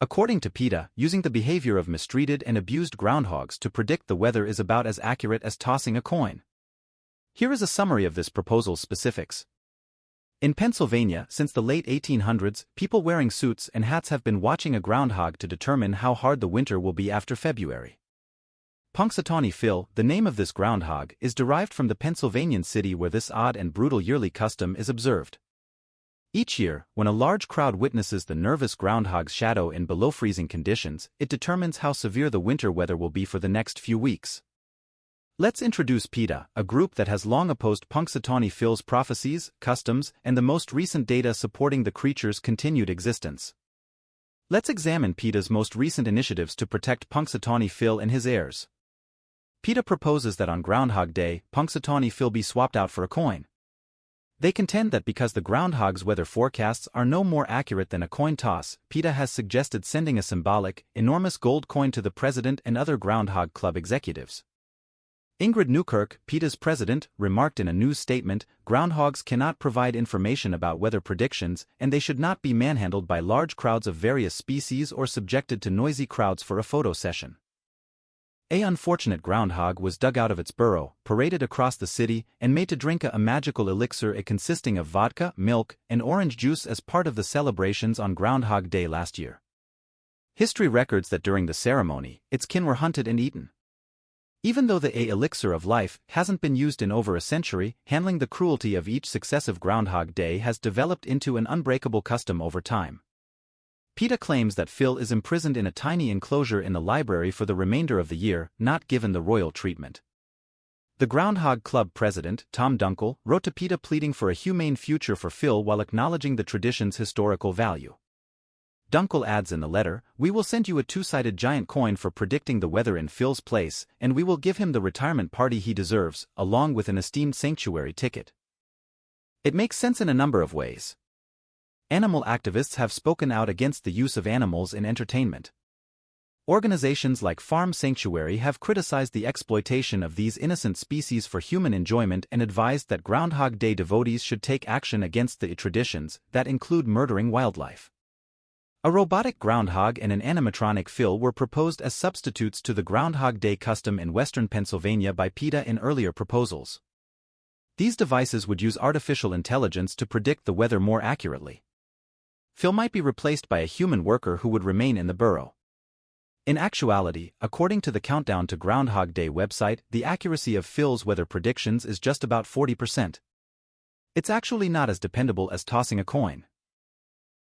According to PETA, using the behavior of mistreated and abused groundhogs to predict the weather is about as accurate as tossing a coin. Here is a summary of this proposal's specifics. In Pennsylvania, since the late 1800s, people wearing suits and hats have been watching a groundhog to determine how hard the winter will be after February. Punxsutawneyphil, the name of this groundhog, is derived from the Pennsylvanian city where this odd and brutal yearly custom is observed. Each year, when a large crowd witnesses the nervous groundhog's shadow in below-freezing conditions, it determines how severe the winter weather will be for the next few weeks. Let's introduce PETA, a group that has long opposed Punxsutawneyphil's prophecies, customs, and the most recent data supporting the creature's continued existence. Let's examine PETA's most recent initiatives to protect Punxsutawneyphil and his heirs. PETA proposes that on Groundhog Day, Punxsutawneyphil be swapped out for a coin. They contend that because the groundhog's weather forecasts are no more accurate than a coin toss, PETA has suggested sending a symbolic, enormous gold coin to the president and other Groundhog Club executives. Ingrid Newkirk, PETA's president, remarked in a news statement, "Groundhogs cannot provide information about weather predictions, and they should not be manhandled by large crowds of various species or subjected to noisy crowds for a photo session." An unfortunate groundhog was dug out of its burrow, paraded across the city, and made to drink a magical elixir consisting of vodka, milk, and orange juice as part of the celebrations on Groundhog Day last year. History records that during the ceremony, its kin were hunted and eaten. Even though the elixir of life hasn't been used in over a century, handling the cruelty of each successive Groundhog Day has developed into an unbreakable custom over time. PETA claims that Phil is imprisoned in a tiny enclosure in the library for the remainder of the year, not given the royal treatment. The Groundhog Club president, Tom Dunkel, wrote to PETA pleading for a humane future for Phil while acknowledging the tradition's historical value. Dunkel adds in the letter, "We will send you a two-sided giant coin for predicting the weather in Phil's place, and we will give him the retirement party he deserves, along with an esteemed sanctuary ticket." It makes sense in a number of ways. Animal activists have spoken out against the use of animals in entertainment. Organizations like Farm Sanctuary have criticized the exploitation of these innocent species for human enjoyment and advised that Groundhog Day devotees should take action against the traditions that include murdering wildlife. A robotic groundhog and an animatronic Phil were proposed as substitutes to the Groundhog Day custom in western Pennsylvania by PETA in earlier proposals. These devices would use artificial intelligence to predict the weather more accurately. Phil might be replaced by a human worker who would remain in the burrow. In actuality, according to the Countdown to Groundhog Day website, the accuracy of Phil's weather predictions is just about 40%. It's actually not as dependable as tossing a coin.